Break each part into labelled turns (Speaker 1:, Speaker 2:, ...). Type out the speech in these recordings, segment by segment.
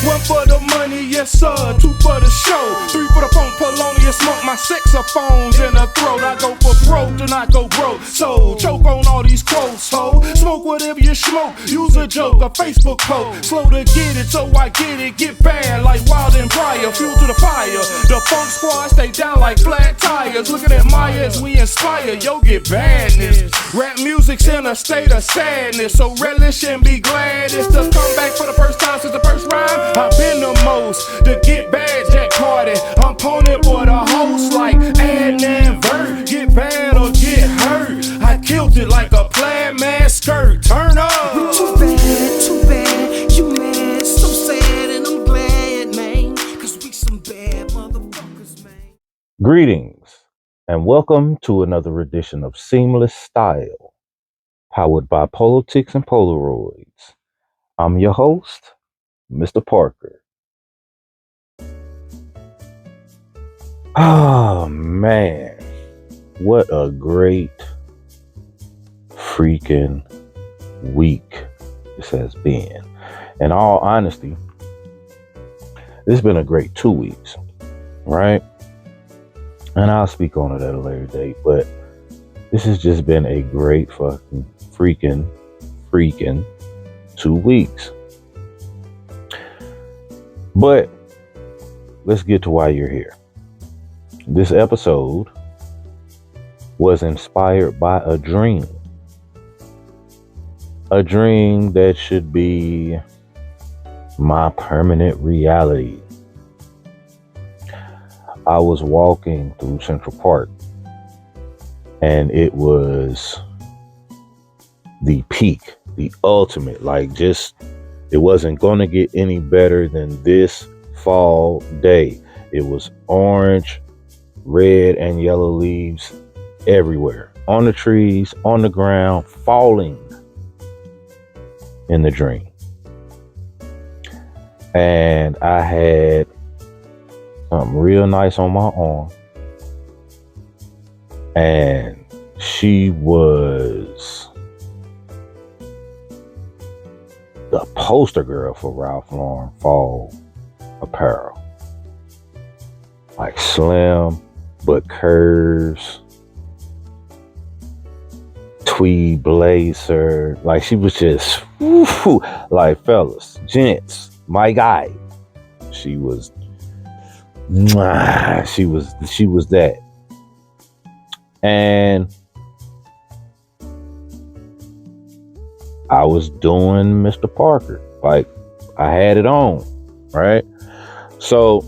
Speaker 1: One for the money, yes sir, two for the show, three for the phone, Polonius, smoke my saxophones in the throat. I go for broke, do not go broke. So choke on all these quotes, ho. Smoke whatever you smoke, use a joke, a Facebook post. Slow to get it, so I get bad like Wild and Briar. Fuel to the fire, the funk squad stay down like flat tires. Looking at Maya as we inspire, yo get badness. Rap music's in a state of sadness, so relish and be glad it's the comeback for the first time since the first rhyme. I've been the most to get bad, Jack Carter. I'm opponent for the host like and Vert. Get bad or get hurt. I killed it like a plaid man skirt. Turn up.
Speaker 2: Too bad, you mad, so sad, and I'm glad, man, cause we some bad motherfuckers, man.
Speaker 3: Greetings and welcome to another edition of Seamless Style, powered by Politics and Polaroids. I'm your host, Mr. Parker. Oh man, what a great freaking week this has been. In all honesty, this has been a great 2 weeks, right? And I'll speak on it at a later date, but this has just been a great fucking freaking 2 weeks. But let's get to why you're here. This episode was inspired by a dream. A dream that should be my permanent reality. I was walking through Central Park and it was the peak, the ultimate, it wasn't going to get any better than this fall day. It was orange, red, and yellow leaves everywhere, on the trees, on the ground, falling in the dream. And I had something real nice on my arm, and she was the poster girl for Ralph Lauren fall apparel. Like slim but curves, tweed blazer. Like she was just like, fellas, gents, my guy. She was that. And I was doing Mr. Parker. Like, I had it on, right? So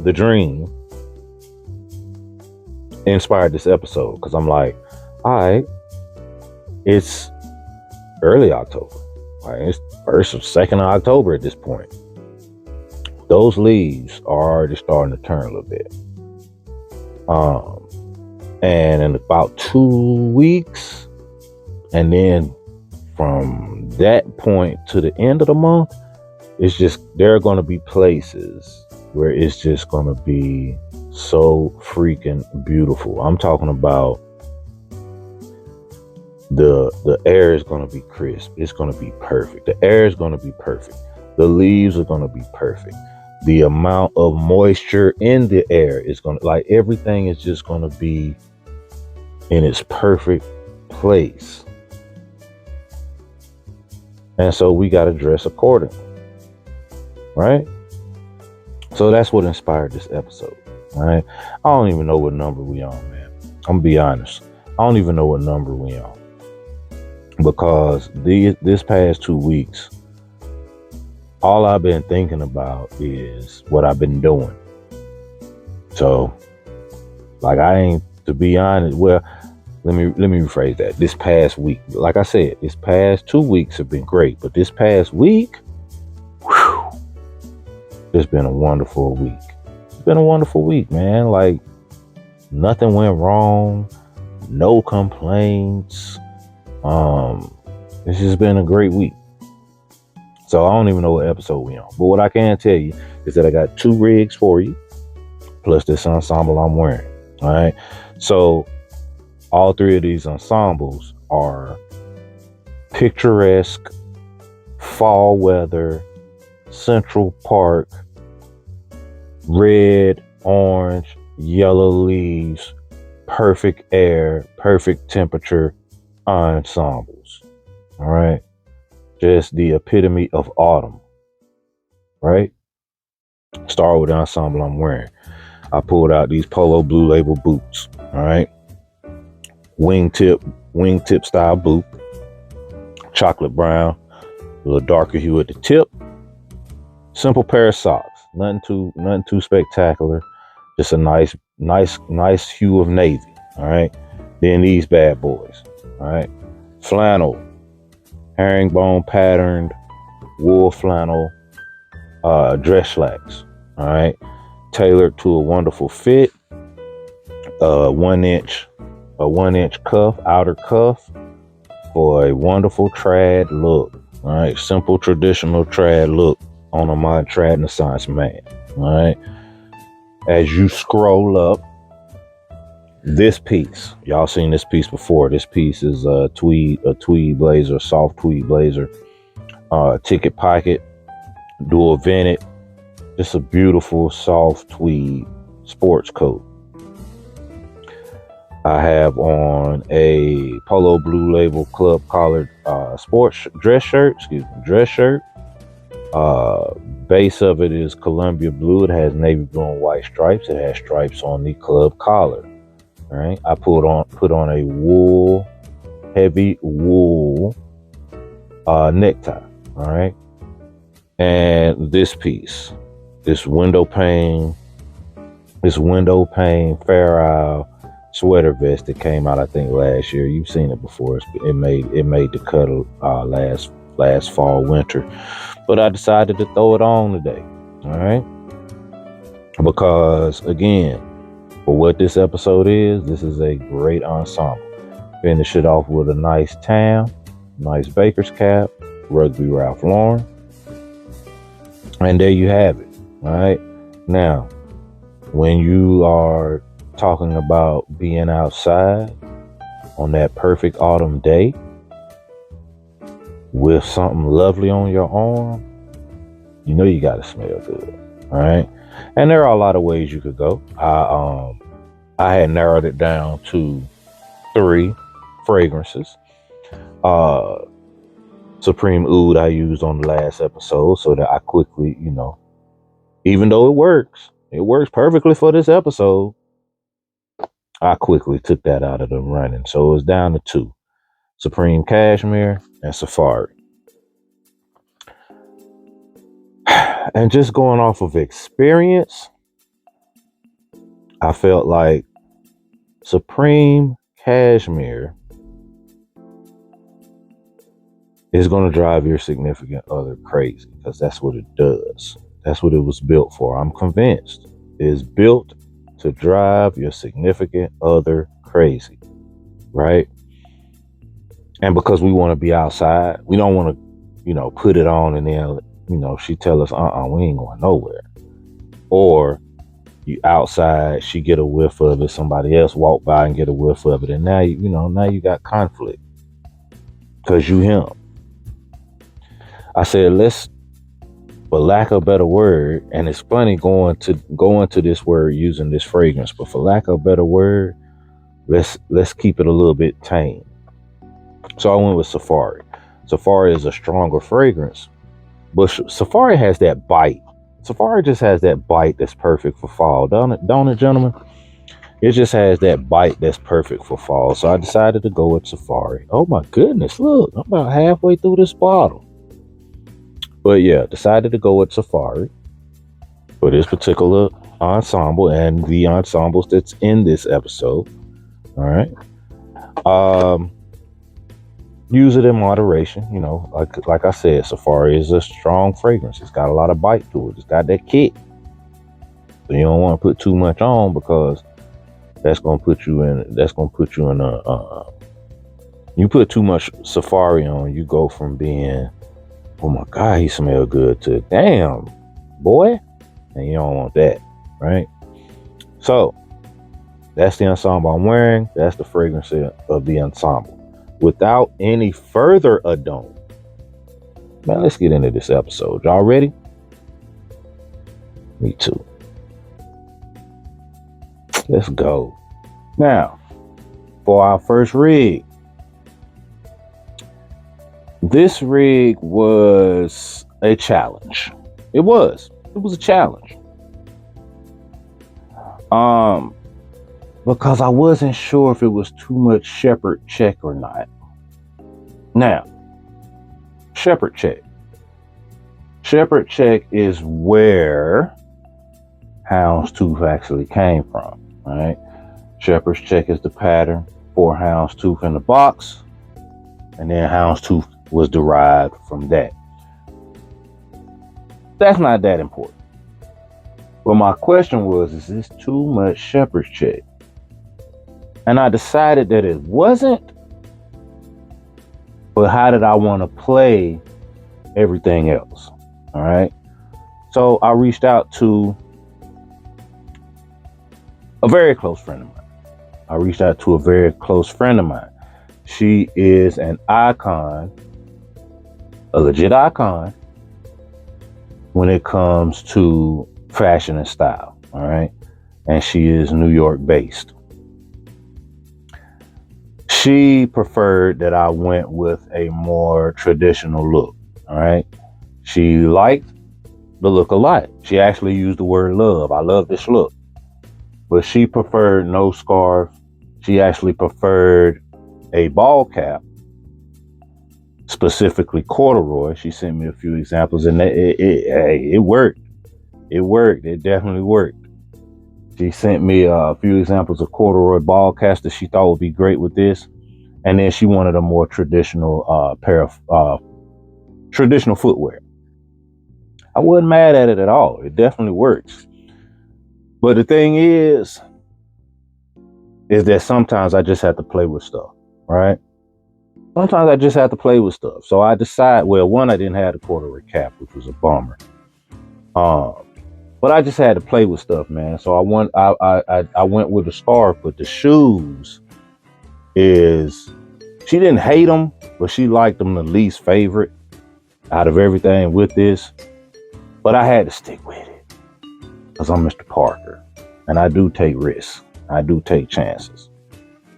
Speaker 3: the dream inspired this episode because I'm like, all right, it's early October. Like, it's 1st or 2nd of October at this point. Those leaves are already starting to turn a little bit. And in about 2 weeks, and then from that point to the end of the month, it's just, there are going to be places where it's just going to be so freaking beautiful. I'm talking about the air is going to be crisp. It's going to be perfect. The air is going to be perfect. The leaves are going to be perfect. The amount of moisture in the air is going to, like, everything is just going to be in its perfect place. And so we got to dress accordingly, right? So that's what inspired this episode, right? I don't even know what number we on, man. I'm gonna be honest. I don't even know what number we on, because this past 2 weeks, all I've been thinking about is what I've been doing. So, like, I ain't, to be honest, well, let me rephrase that. This past week, like I said, this past 2 weeks have been great, but this past week, it's been a wonderful week. It's been a wonderful week, man. Like, nothing went wrong, no complaints. It's just been a great week. So I don't even know what episode we on. But what I can tell you is that I got 2 rigs for you, plus this ensemble I'm wearing. All right. So all 3 of these ensembles are picturesque fall weather Central Park, red, orange, yellow leaves, perfect air, perfect temperature ensembles. All right. Just the epitome of autumn. Right? Start with the ensemble I'm wearing. I pulled out these Polo Blue Label boots. All right. Wingtip style boot. Chocolate brown, a little darker hue at the tip. Simple pair of socks. Nothing too spectacular. Just a nice hue of navy. All right. Then these bad boys. All right. Flannel, herringbone patterned wool flannel, dress slacks. All right. Tailored to a wonderful fit. A 1 inch cuff, outer cuff, for a wonderful trad look. All right. Simple traditional trad look on a mod trad Renaissance man. All right. As you scroll up, this piece, y'all seen this piece before. This piece is a tweed blazer, soft tweed blazer, ticket pocket, dual vented, just a beautiful soft tweed sports coat. I have on a Polo Blue Label club collared dress shirt. Base of it is Columbia blue. It has navy blue and white stripes. It has stripes on the club collar. All right. I put on a heavy wool necktie. All right. And this piece, this window pane Fair Isle sweater vest that came out, I think, last year. You've seen it before. It made the cut last fall, winter. But I decided to throw it on today. All right. Because again, for what this episode is, this is a great ensemble. Finish it off with a nice tam, nice baker's cap, Rugby Ralph Lauren. And there you have it. All right. Now, when you are talking about being outside on that perfect autumn day with something lovely on your arm, you know you gotta smell good. All right. And there are a lot of ways you could go. I had narrowed it down to 3 fragrances. Supreme Oud I used on the last episode so that I quickly, even though it works perfectly for this episode, I quickly took that out of the running. So it was down to 2. Supreme Cashmere and Safari. And just going off of experience, I felt like Supreme Cashmere is going to drive your significant other crazy, because that's what it does. That's what it was built for. I'm convinced it is built to drive your significant other crazy, right? And because we want to be outside, we don't want to, put it on and then, she tell us, we ain't going nowhere. Or you outside, she get a whiff of it, somebody else walk by and get a whiff of it, and now you got conflict because you him. I said, let's, for lack of a better word, and it's funny going to this word using this fragrance, but for lack of a better word, let's keep it a little bit tame. So I went with Safari. Safari is a stronger fragrance, but Safari has that bite. Safari just has that bite that's perfect for fall, don't it, gentlemen? It just has that bite that's perfect for fall. So I decided to go with Safari. Oh my goodness, look, I'm about halfway through this bottle. But yeah, decided to go with Safari for this particular ensemble and the ensembles that's in this episode. All right. Use it in moderation. Like I said, Safari is a strong fragrance. It's got a lot of bite to it. It's got that kick. So you don't want to put too much on, because that's gonna put you in a you put too much Safari on, you go from being, oh my God, he smell good, to damn boy, and you don't want that, right? So that's the ensemble I'm wearing. That's the fragrance of the ensemble. Without any further ado, man, let's get into this episode. Y'all ready? Me too. Let's go. Now, for our first rig. This rig was a challenge. It was a challenge. Because I wasn't sure if it was too much shepherd check or not. Now, shepherd check. Shepherd check is where houndstooth actually came from, right? Shepherd's check is the pattern for houndstooth in the box, and then houndstooth was derived from that. That's not that important. But my question was, is this too much shepherd's check? And I decided that it wasn't. But how did I want to play everything else? All right. So I reached out to a very close friend of mine. She is an icon, a legit icon, when it comes to fashion and style. All right. And she is New York based. She preferred that I went with a more traditional look. All right. She liked the look a lot. She actually used the word love. I love this look. But she preferred no scarf. She actually preferred a ball cap, specifically corduroy. She sent me a few examples, and it worked. It worked. It definitely worked. She sent me a few examples of corduroy ball caps that she thought would be great with this. And then she wanted a more traditional pair of traditional footwear. I wasn't mad at it at all. It definitely works. But the thing is that sometimes I just have to play with stuff, right? Sometimes I just have to play with stuff. So I decide, well, one, I didn't have the corduroy cap, which was a bummer. But I just had to play with stuff, man. So I went with the scarf, but the shoes she didn't hate them, but she liked them the least favorite out of everything with this. But I had to stick with it because I'm Mr. Parker, and I do take risks. I do take chances.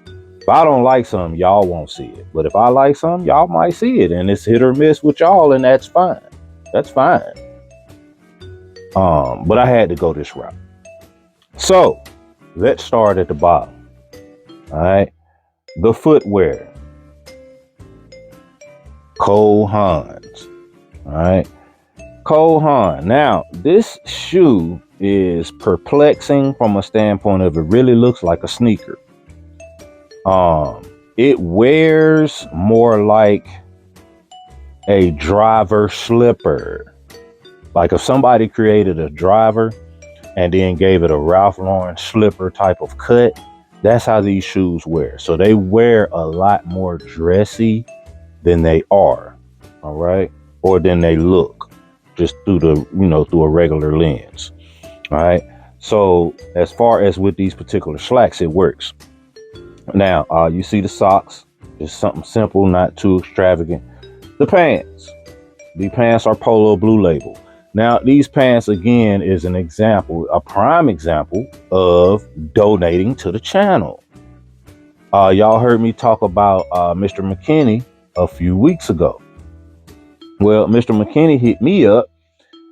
Speaker 3: If I don't like something, y'all won't see it. But if I like something, y'all might see it, and it's hit or miss with y'all, and that's fine. That's fine. But I had to go this route. So let's start at the bottom. All right. The footwear. Cole Haans. All right. Cole Haan. Now, this shoe is perplexing from a standpoint of it really looks like a sneaker. It wears more like a driver slipper. Like if somebody created a driver and then gave it a Ralph Lauren slipper type of cut, that's how these shoes wear. So they wear a lot more dressy than they are, all right? Or than they look, just through through a regular lens, all right? So as far as with these particular slacks, it works. Now, you see the socks, just something simple, not too extravagant. The pants. The pants are Polo Blue Label. Now, these pants, again, is an example, a prime example of donating to the channel. Y'all heard me talk about Mr. McKinney a few weeks ago. Well, Mr. McKinney hit me up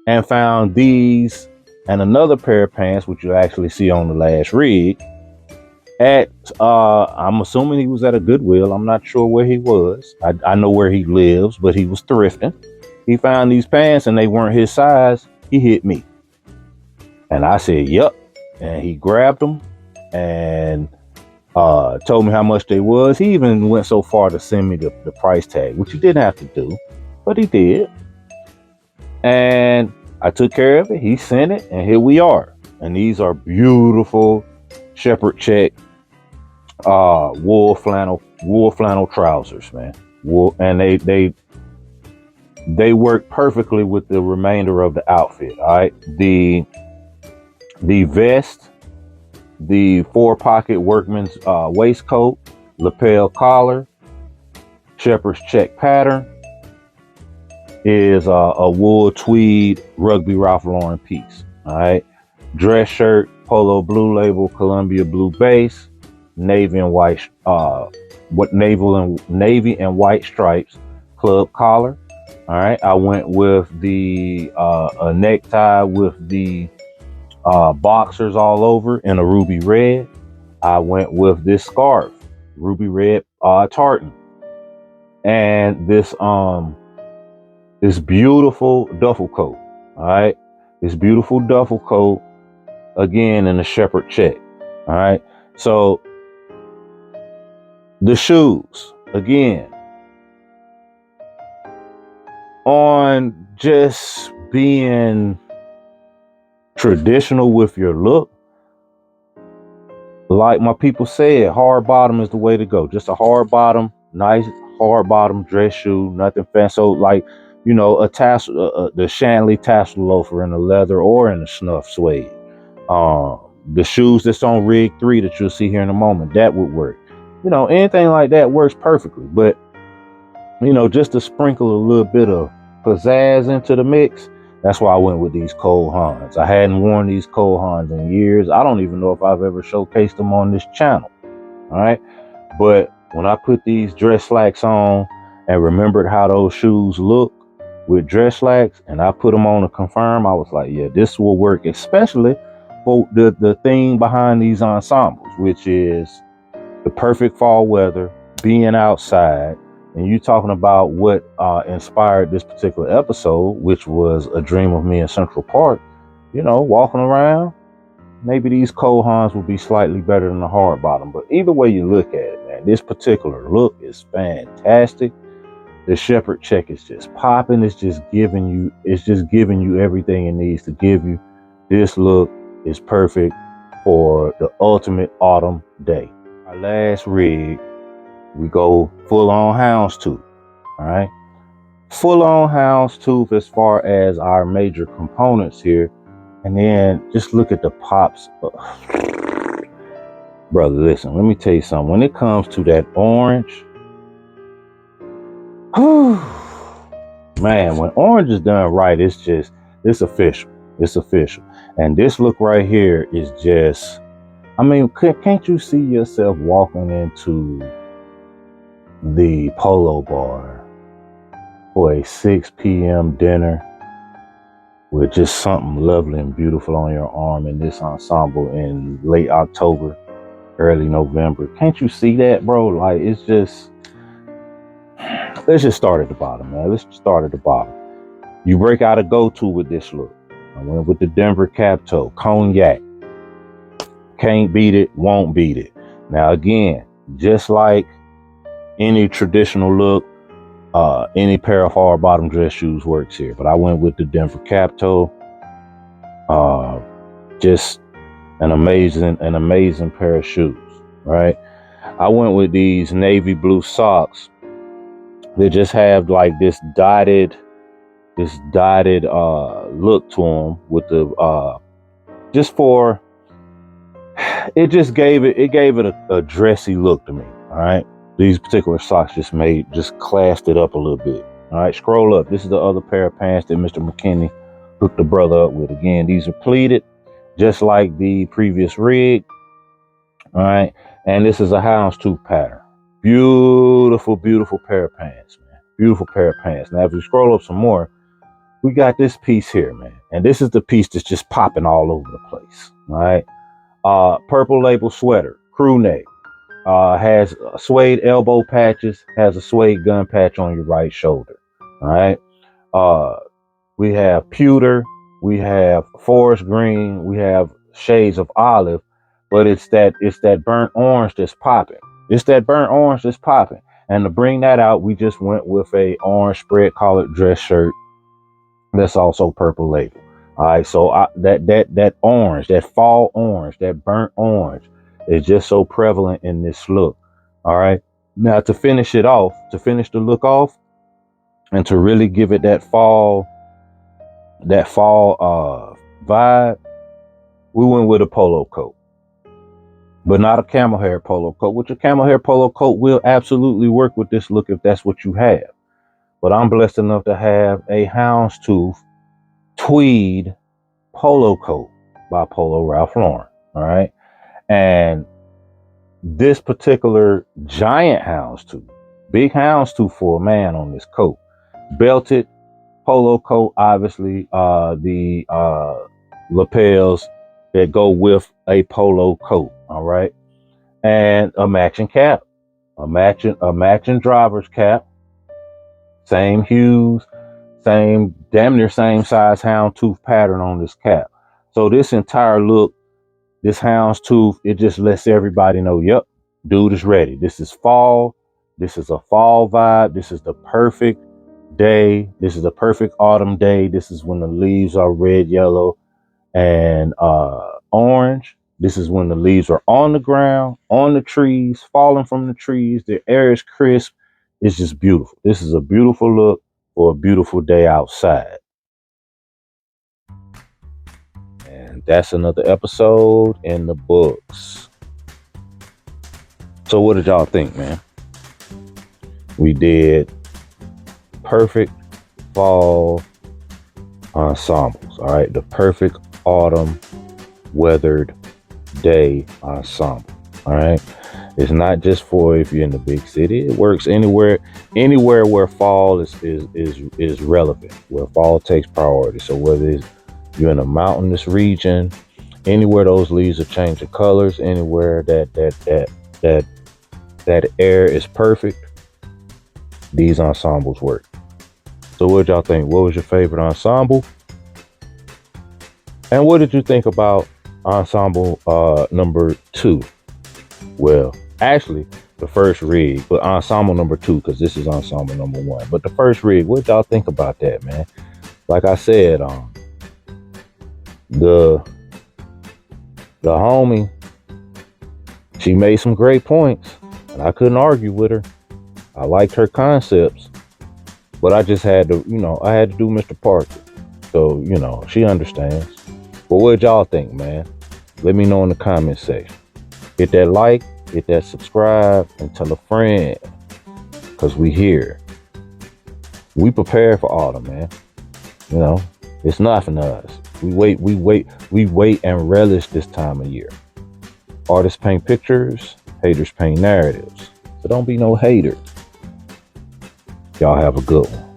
Speaker 3: and found these and another pair of pants, which you'll actually see on the last rig, at, I'm assuming he was at a Goodwill. I'm not sure where he was. I know where he lives, but he was thrifting. He found these pants and they weren't his size. He hit me. And I said, yep. And he grabbed them and told me how much they was. He even went so far to send me the price tag, which he didn't have to do, but he did. And I took care of it. He sent it, and here we are. And these are beautiful shepherd check wool flannel trousers, man. Wool, and they work perfectly with the remainder of the outfit. All right, the vest, the 4-pocket workman's waistcoat, lapel collar, shepherd's check pattern is a wool tweed rugby Ralph Lauren piece. All right. Dress shirt, polo blue label, Columbia blue base, navy and white, navy and white stripes, club collar. All right. I went with the a necktie with the boxers all over in a ruby red. I went with this scarf, ruby red tartan, and this beautiful duffel coat. All right, this beautiful duffel coat again in a shepherd check. All right, so the shoes again on just being traditional with your look. Like my people said, hard bottom is the way to go. Just a hard bottom, nice hard bottom dress shoe, nothing fancy. So like, you know, a tassel, the Shanley tassel loafer in the leather or in the snuff suede. The shoes that's on rig 3 that you'll see here in a moment, that would work. You know, anything like that works perfectly. But, you know, just to sprinkle a little bit of pizzazz into the mix, that's why I went with these Cole Haans. I hadn't worn these Cole Haans in years. I don't even know if I've ever showcased them on this channel. All right. But when I put these dress slacks on and remembered how those shoes look with dress slacks, and I put them on to confirm, I was like, yeah, this will work, especially for the thing behind these ensembles, which is the perfect fall weather, being outside. And you talking about what inspired this particular episode, which was a dream of me in Central Park, you know, walking around. Maybe these Cole Haans will be slightly better than the hard bottom. But either way you look at it, man, this particular look is fantastic. The shepherd check is just popping. It's just giving you everything it needs to give you. This look is perfect for the ultimate autumn day. Our last rig, we go full on houndstooth. All right, full on houndstooth as far as our major components here, and then just look at the pops. Brother, listen, let me tell you something. When it comes to that orange, man, when orange is done right, it's official. It's official. And this look right here is just, I mean, can't you see yourself walking into the Polo Bar for a 6 p.m. dinner with just something lovely and beautiful on your arm in this ensemble in late October, early November? Can't you see that, bro? Like, it's just, let's just start at the bottom, man. Let's start at the bottom. You break out a go-to with this look. I went with the Denver cap toe, cognac. Can't beat it, won't beat it. Now, again, just like any traditional look, any pair of hard bottom dress shoes works here. But I went with the Denver cap toe. Just an amazing pair of shoes, right? I went with these navy blue socks. They just have like this dotted look to them with the just for, it gave it a dressy look to me. All right, these particular socks just classed it up a little bit. All right, scroll up. This is the other pair of pants that Mr. McKinney hooked the brother up with. Again, these are pleated, just like the previous rig. All right, and this is a houndstooth pattern. Beautiful pair of pants, man. Beautiful pair of pants. Now, if we scroll up some more, we got this piece here, man. And this is the piece that's just popping all over the place. All right. Purple label sweater, crew neck, has suede elbow patches, has a suede gun patch on your right shoulder. All right. We have pewter, we have forest green, we have shades of olive, but it's that burnt orange that's popping. It's that burnt orange that's popping. And to bring that out, we just went with a orange spread collared dress shirt that's also purple label. All right, so that orange, that fall orange, that burnt orange is just so prevalent in this look. All right, now to finish the look off, and to really give it that fall vibe, we went with a polo coat, but not a camel hair polo coat, which a camel hair polo coat will absolutely work with this look if that's what you have. But I'm blessed enough to have a houndstooth tweed polo coat by Polo Ralph Lauren. All right. And this particular giant houndstooth, big houndstooth for a man on this coat, belted polo coat, obviously, the lapels that go with a polo coat. All right. And a matching cap, a matching driver's cap, same hues, same damn near same size houndstooth pattern on this cap. So this entire look, this houndstooth, it just lets everybody know, yep, dude is ready. This is fall. This is a fall vibe. This is the perfect day. This is the perfect autumn day. This is when the leaves are red, yellow, and orange. This is when the leaves are on the ground, on the trees, falling from the trees. The air is crisp. It's just beautiful. This is a beautiful look for a beautiful day outside. And that's another episode in the books. So what did y'all think, man? We did perfect fall ensembles. All right. The perfect autumn weathered day ensemble. All right. It's not just for if you're in the big city. It works anywhere where fall is relevant, where fall takes priority. So whether you're in a mountainous region, anywhere those leaves are changing colors, anywhere that air is perfect, these ensembles work. So what y'all think? What was your favorite ensemble? And what did you think about ensemble number 2? Well, actually, the first rig, but ensemble number 2, because this is ensemble number 1. But the first rig, what y'all think about that, man? Like I said, the homie, she made some great points, and I couldn't argue with her. I liked her concepts, but I just had to, I had to do Mr. Parker. So, she understands. But what y'all think, man? Let me know in the comment section. Hit that like, hit that subscribe, and tell a friend. Because we here. We prepare for autumn, man. It's nothing to us. We wait and relish this time of year. Artists paint pictures, haters paint narratives. So don't be no hater. Y'all have a good one.